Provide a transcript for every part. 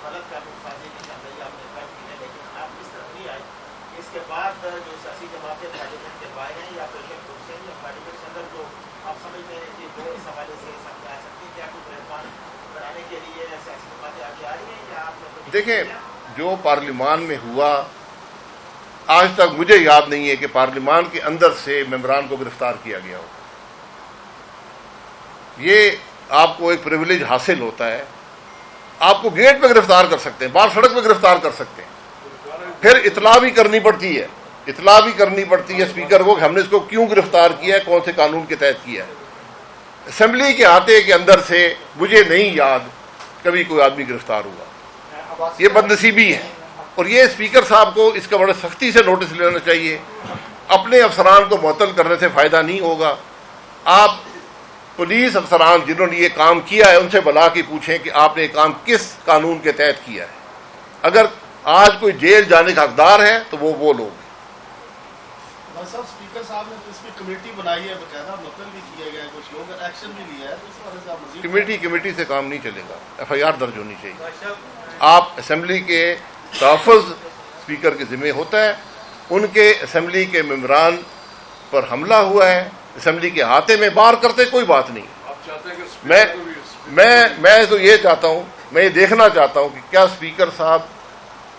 غلط فیصلے کی شامل آپ نے فرق کی ہے، لیکن آپ اس طرح نہیں آئے کہ اس کے بعد جو سیاسی جماعتیں پارلیمنٹ کے باہر ہیں یا پریشر گروپ سے یا پارلیمنٹ کے اندر جو آپ سمجھتے ہیں کہ وہ اس حوالے سے سامنے آ سکتی ہیں، کیا کوئی پریشان بنانے کے لیے سیاسی جماعتیں آگے آ رہی ہیں یا آپ؟ دیکھیں، جو پارلیمان میں ہوا آج تک مجھے یاد نہیں ہے کہ پارلیمان کے اندر سے ممبران کو گرفتار کیا گیا ہو. یہ آپ کو ایک پریویلیج حاصل ہوتا ہے. آپ کو گیٹ پہ گرفتار کر سکتے ہیں، باہر سڑک پہ گرفتار کر سکتے ہیں، پھر اطلاع بھی کرنی پڑتی ہے، اسپیکر کو کہ ہم نے اس کو کیوں گرفتار کیا ہے، کون سے قانون کے تحت کیا ہے. اسمبلی کے آتے کے اندر سے مجھے نہیں یاد کبھی کوئی آدمی گرفتار ہوا. یہ بدنصیبی ہے، اور یہ اسپیکر صاحب کو اس کا بڑا سختی سے نوٹس لینا چاہیے. اپنے افسران کو معطل کرنے سے فائدہ نہیں ہوگا. آپ پولیس افسران جنہوں نے یہ کام کیا ہے ان سے بلا کے پوچھیں کہ آپ نے یہ کام کس قانون کے تحت کیا ہے. اگر آج کوئی جیل جانے کا حقدار ہے تو وہ لوگ ہیں. صاحب اسپیکر صاحب نے تو اس کی کمیٹی بنائی ہے، باقاعدہ مطلب بھی کیا گیا ہے، کچھ لوگ ایکشن بھی لیا ہے، تو اس بارے سے آپ مزید کمیٹی سے کام نہیں چلے گا. ایف آئی آر درج ہونی چاہیے. آپ اسمبلی کے تحفظ اسپیکر کے ذمہ ہوتا ہے. ان کے اسمبلی کے ممبران پر حملہ ہوا ہے، اسمبلی کے احاطے میں باہر کرتے کوئی بات نہیں. میں تو یہ چاہتا ہوں، میں یہ دیکھنا چاہتا ہوں کہ کیا اسپیکر صاحب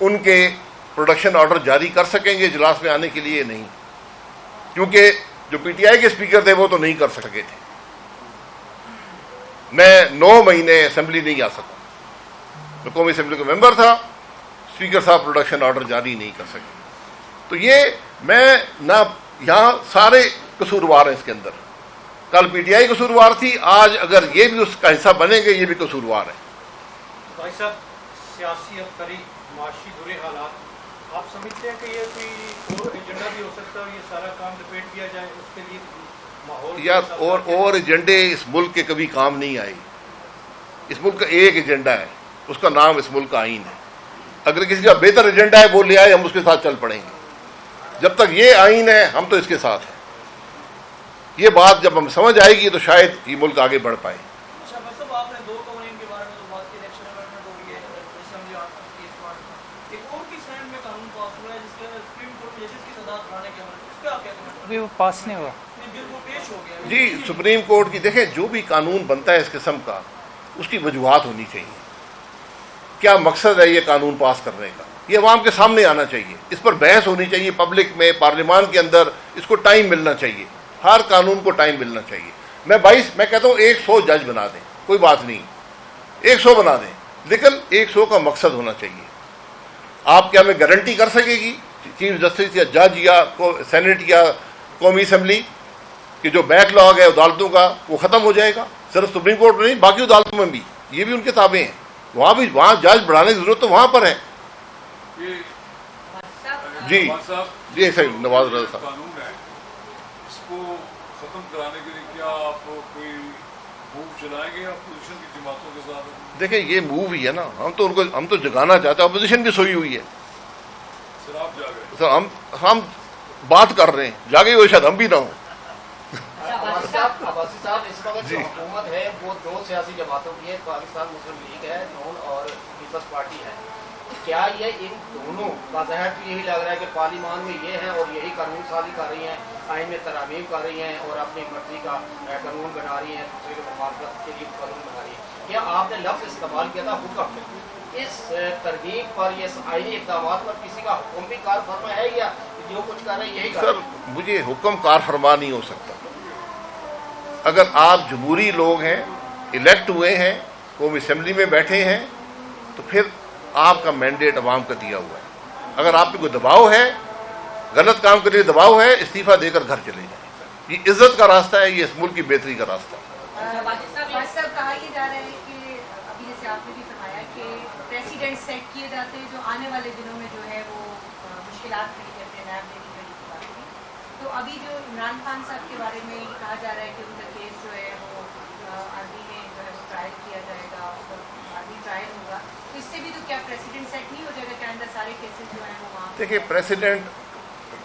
ان کے پروڈکشن آرڈر جاری کر سکیں گے اجلاس میں آنے کے لیے. نہیں، کیونکہ جو پی ٹی آئی کے اسپیکر تھے وہ تو نہیں کر سکے تھے. میں 9 مہینے اسمبلی نہیں آ سکا، میں قومی اسمبلی کا ممبر تھا. اسپیکر صاحب پروڈکشن آرڈر جاری نہیں کر سکے. تو یہ میں نہ یہاں سارے قصوروار ہیں اس کے اندر. کل پی ٹی آئی قصوروار تھی، آج اگر یہ بھی اس کا حصہ بنیں گے یہ بھی قصوروار ہے. بھائی صاحب، سیاسی افطری، معاشی برے حالات، آپ سمجھتے ہیں کہ یہ کوئی اور ایجنڈا بھی ہو سکتا ہے، یہ سارا کام لپیٹ دیا جائے، اس کے لیے ماحول یا اور ایجنڈے اس ملک کے کبھی کام نہیں آئے. اس ملک کا ایک ایجنڈا ہے، اس کا نام اس ملک کا آئین ہے. اگر کسی کا بہتر ایجنڈا ہے وہ لے آئے، ہم اس کے ساتھ چل پڑیں گے. جب تک یہ آئین ہے ہم تو اس کے ساتھ ہیں. یہ بات جب ہم سمجھ آئے گی تو شاید یہ ملک آگے بڑھ پائے. آپ نے 2 قوانین کے بارے میں تو بات کی، الیکشن امینڈمنٹ ہو رہی ہے، اسمبلی آرٹیکل کی ایک اور کی سینڈ میں قانون پاس ہوا ہے جس کے سپریم کورٹ میں ججز کی تعداد بڑھانے کے عمل میں، اس پہ آپ کیا کمنٹ؟ ابھی وہ پاس نہیں ہوا. بل وہ پیش ہو گیا جی، سپریم کورٹ کی دیکھیں، جو بھی قانون بنتا ہے اس قسم کا اس کی وجوہات ہونی چاہیے. کیا مقصد ہے یہ قانون پاس کرنے کا، یہ عوام کے سامنے آنا چاہیے. اس پر بحث ہونی چاہیے پبلک میں، پارلیمان کے اندر. اس کو ٹائم ملنا چاہیے، ہر قانون کو ٹائم ملنا چاہیے. میں کہتا ہوں 100 جج بنا دیں، کوئی بات نہیں، 100 بنا دیں، لیکن 100 کا مقصد ہونا چاہیے. آپ کیا میں گارنٹی کر سکے گی چیف جسٹس یا جج یا سینٹ یا قومی اسمبلی کہ جو بیک لاگ ہے عدالتوں کا وہ ختم ہو جائے گا؟ صرف سپریم کورٹ میں نہیں، باقی عدالتوں میں بھی یہ بھی ان کے تابع ہیں. وہاں جج بڑھانے کی ضرورت تو وہاں پر ہے. جی صحیح، نواز رضا صاحب. قانون ہے، اس کو ختم کرانے کے لیے کیا آپ کوئی موو چلائیں گے اپوزیشن کی جماعتوں کے ساتھ؟ دیکھیں، یہ موو ہی ہے نا، ہم تو جگانا چاہتے ہیں. اپوزیشن بھی سوئی ہوئی ہے سر، آپ جاگے سر. ہم بات کر رہے ہیں، جاگے ہوئے شاید ہم بھی نہ ہوں. عباسی صاحب، اس وقت جو حکومت ہے وہ 2 سیاسی جماعتوں کی ہے، پاکستان مسلم لیگ ہے نون اور پیپلز پارٹی ہے. کیا یہ ان دونوں کا ظاہر تو یہی لگ رہا ہے کہ پارلیمان میں یہ ہیں اور یہی قانون سازی کر رہی ہیں، آئین میں ترامیم کر رہی ہیں اور اپنی مرضی کا قانون بنا رہی ہیں، دوسرے کے مخالفت کے لیے قانون بنا رہی ہیں؟ کیا آپ نے لفظ استعمال کیا تھا حکم میں، اس ترغیب پر، یہ آئینی اقدامات پر کسی کا حکم بھی کار فرما ہے یا جو کچھ کر رہے ہیں یہی کر رہے ہیں؟ سر، مجھے حکم کار فرما نہیں ہو سکتا. اگر آپ جمہوری لوگ ہیں، الیکٹ ہوئے ہیں، قومی اسمبلی میں بیٹھے ہیں، تو پھر آپ کا مینڈیٹ عوام کا دیا ہوا ہے. اگر آپ پہ کوئی دباؤ ہے، غلط کام کے لیے دباؤ ہے، استعفیٰ دے کر گھر چلے جائیں. یہ عزت کا راستہ ہے، یہ اس ملک کی بہتری کا راستہ ہے. کہا یہ جا رہا ہے کہ ابھی جیسے آپ نے بھی فرمایا کہ پریسیڈنٹ سیٹ کیے جاتے ہیں جو آنے والے دنوں میں جو ہے وہ مشکلات کھڑی کرتے ہیں نیب دینے کی بات کی. تو ابھی جو عمران خان صاحب کے بارے میں کہا جا رہا ہے کہ ان کا کیس جو ہے وہ آرمی میں جو ہے وہ ٹرائل کیا جائے گا، آرمی ٹرائل ہوگا، تو اس سے بھی تو کیا پریسیڈنٹ سیٹ نہیں ہو جائے گا کہ اندر سارے کیسز جو ہیں وہ وہاں؟ دیکھیے، پریسیڈنٹ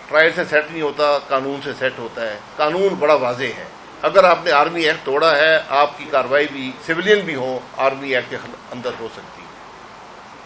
ٹرائل سے سیٹ نہیں ہوتا، قانون سے سیٹ ہوتا ہے. قانون بڑا واضح ہے. اگر آپ نے آرمی ایکٹ توڑا ہے، آپ کی کارروائی بھی سویلین بھی ہو آرمی ایکٹ کے اندر ہو سکتی ہے.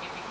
KPK